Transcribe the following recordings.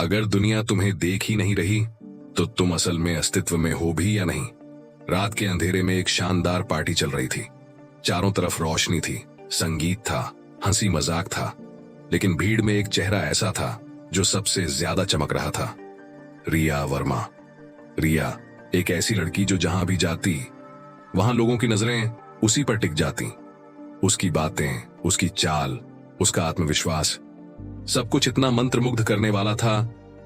अगर दुनिया तुम्हें देख ही नहीं रही तो तुम असल में अस्तित्व में हो भी या नहीं। रात के अंधेरे में एक शानदार पार्टी चल रही थी। चारों तरफ रोशनी थी, संगीत था, हंसी मजाक था, लेकिन भीड़ में एक चेहरा ऐसा था जो सबसे ज्यादा चमक रहा था। रिया वर्मा। रिया एक ऐसी लड़की जो जहां भी जाती वहां लोगों की नजरें उसी पर टिक जाती। उसकी बातें, उसकी चाल, उसका आत्मविश्वास, सब कुछ इतना मंत्रमुग्ध करने वाला था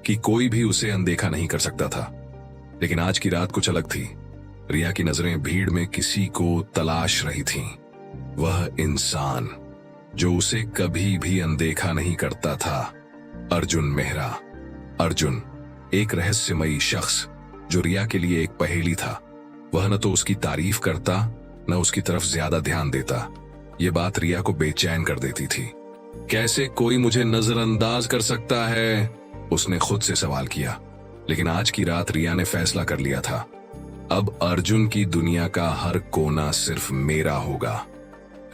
कि कोई भी उसे अनदेखा नहीं कर सकता था। लेकिन आज की रात कुछ अलग थी। रिया की नजरें भीड़ में किसी को तलाश रही थीं। वह इंसान जो उसे कभी भी अनदेखा नहीं करता था, अर्जुन मेहरा। अर्जुन, एक रहस्यमयी शख्स जो रिया के लिए एक पहेली था। वह न तो उसकी तारीफ करता, न उसकी तरफ ज्यादा ध्यान देता। ये बात रिया को बेचैन कर देती थी। कैसे कोई मुझे नजरअंदाज कर सकता है, उसने खुद से सवाल किया। लेकिन आज की रात रिया ने फैसला कर लिया था, अब अर्जुन की दुनिया का हर कोना सिर्फ मेरा होगा।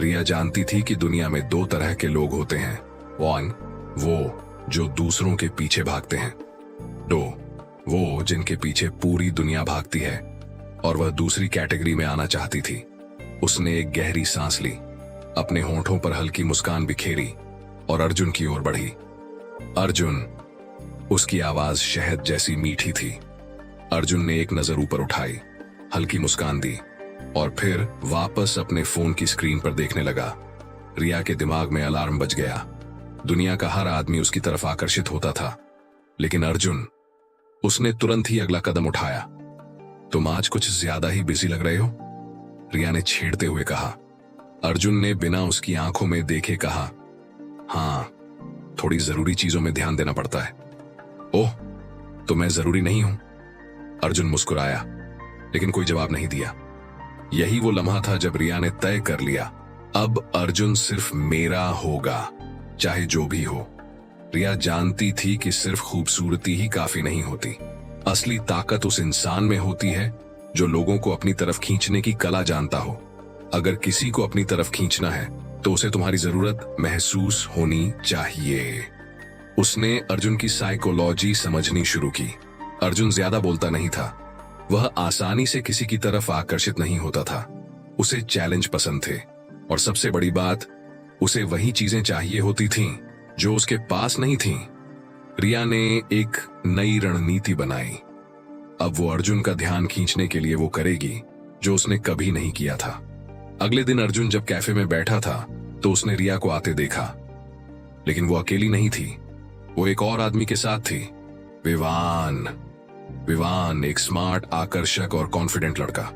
रिया जानती थी कि दुनिया में दो तरह के लोग होते हैं। वन, वो जो दूसरों के पीछे भागते हैं। दो, वो जिनके पीछे पूरी दुनिया भागती है। और वह दूसरी कैटेगरी में आना चाहती थी। उसने एक गहरी सांस ली, अपने होंठों पर हल्की मुस्कान बिखेरी और अर्जुन की ओर बढ़ी। अर्जुन, उसकी आवाज शहद जैसी मीठी थी। अर्जुन ने एक नजर ऊपर उठाई, हल्की मुस्कान दी और फिर वापस अपने फोन की स्क्रीन पर देखने लगा। रिया के दिमाग में अलार्म बज गया। दुनिया का हर आदमी उसकी तरफ आकर्षित होता था, लेकिन अर्जुन, उसने तुरंत ही अगला कदम उठाया। तुम आज कुछ ज्यादा ही बिजी लग रहे हो, रिया ने छेड़ते हुए कहा। अर्जुन ने बिना उसकी आंखों में देखे कहा, हाँ, थोड़ी जरूरी चीजों में ध्यान देना पड़ता है। ओह, तो मैं जरूरी नहीं हूं? अर्जुन मुस्कुराया, लेकिन कोई जवाब नहीं दिया। यही वो लम्हा था जब रिया ने तय कर लिया, अब अर्जुन सिर्फ मेरा होगा, चाहे जो भी हो। रिया जानती थी कि सिर्फ खूबसूरती ही काफी नहीं होती। असली ताकत उस इंसान में होती है जो लोगों को अपनी तरफ खींचने की कला जानता हो। अगर किसी को अपनी तरफ खींचना है तो उसे तुम्हारी जरूरत महसूस होनी चाहिए। उसने अर्जुन की साइकोलॉजी समझनी शुरू की। अर्जुन ज्यादा बोलता नहीं था। वह आसानी से किसी की तरफ आकर्षित नहीं होता था। उसे चैलेंज पसंद थे और सबसे बड़ी बात, उसे वही चीजें चाहिए होती थीं जो उसके पास नहीं थीं। रिया ने एक नई रणनीति बनाई। अब वो अर्जुन का ध्यान खींचने के लिए वो करेगी जो उसने कभी नहीं किया था। अगले दिन अर्जुन जब कैफे में बैठा था तो उसने रिया को आते देखा, लेकिन वो अकेली नहीं थी। वो एक और आदमी के साथ थी, विवान। विवान एक स्मार्ट, आकर्षक और कॉन्फिडेंट लड़का।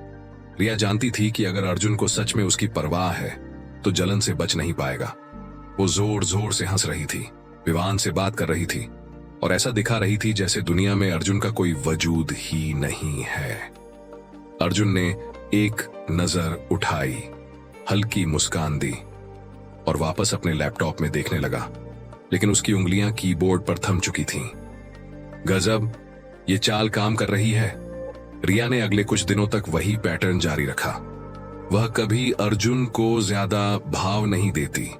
रिया जानती थी कि अगर अर्जुन को सच में उसकी परवाह है तो जलन से बच नहीं पाएगा। वो जोर जोर से हंस रही थी, विवान से बात कर रही थी और ऐसा दिखा रही थी जैसे दुनिया में अर्जुन का कोई वजूद ही नहीं है। अर्जुन ने एक नजर उठाई, हल्की मुस्कान दी और वापस अपने लैपटॉप में देखने लगा, लेकिन उसकी उंगलियां कीबोर्ड पर थम चुकी थीं। गजब, ये चाल काम कर रही है। रिया ने अगले कुछ दिनों तक वही पैटर्न जारी रखा। वह कभी अर्जुन को ज्यादा भाव नहीं देती,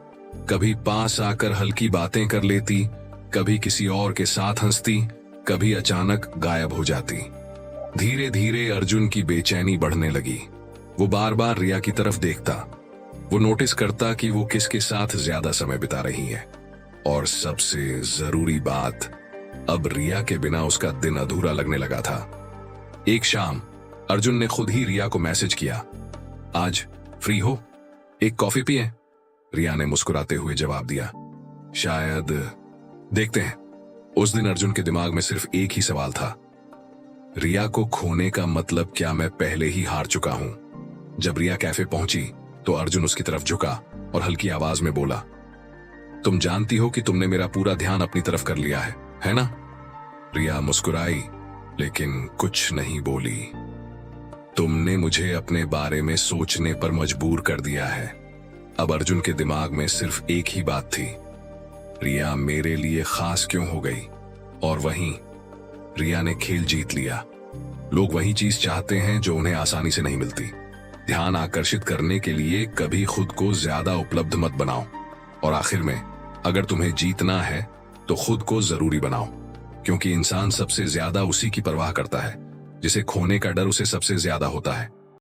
कभी पास आकर हल्की बातें कर लेती, कभी किसी और के साथ हंसती, कभी अचानक गायब हो जाती। धीरे धीरे अर्जुन की बेचैनी बढ़ने लगी। वो बार बार रिया की तरफ देखता। वो नोटिस करता कि वो किसके साथ ज्यादा समय बिता रही है। और सबसे जरूरी बात, अब रिया के बिना उसका दिन अधूरा लगने लगा था। एक शाम अर्जुन ने खुद ही रिया को मैसेज किया, आज फ्री हो, एक कॉफी पिए? रिया ने मुस्कुराते हुए जवाब दिया, शायद, देखते हैं। उस दिन अर्जुन के दिमाग में सिर्फ एक ही सवाल था, रिया को खोने का मतलब क्या मैं पहले ही हार चुका हूं? जब रिया कैफे पहुंची तो अर्जुन उसकी तरफ झुका और हल्की आवाज में बोला, तुम जानती हो कि तुमने मेरा पूरा ध्यान अपनी तरफ कर लिया है ना? रिया मुस्कुराई, लेकिन कुछ नहीं बोली। तुमने मुझे अपने बारे में सोचने पर मजबूर कर दिया है। अब अर्जुन के दिमाग में सिर्फ एक ही बात थी, रिया मेरे लिए खास क्यों हो गई? और वहीं रिया ने खेल जीत लिया। लोग वही चीज चाहते हैं जो उन्हें आसानी से नहीं मिलती। ध्यान आकर्षित करने के लिए कभी खुद को ज्यादा उपलब्ध मत बनाओ। और आखिर में, अगर तुम्हें जीतना है तो खुद को जरूरी बनाओ, क्योंकि इंसान सबसे ज्यादा उसी की परवाह करता है जिसे खोने का डर उसे सबसे ज्यादा होता है।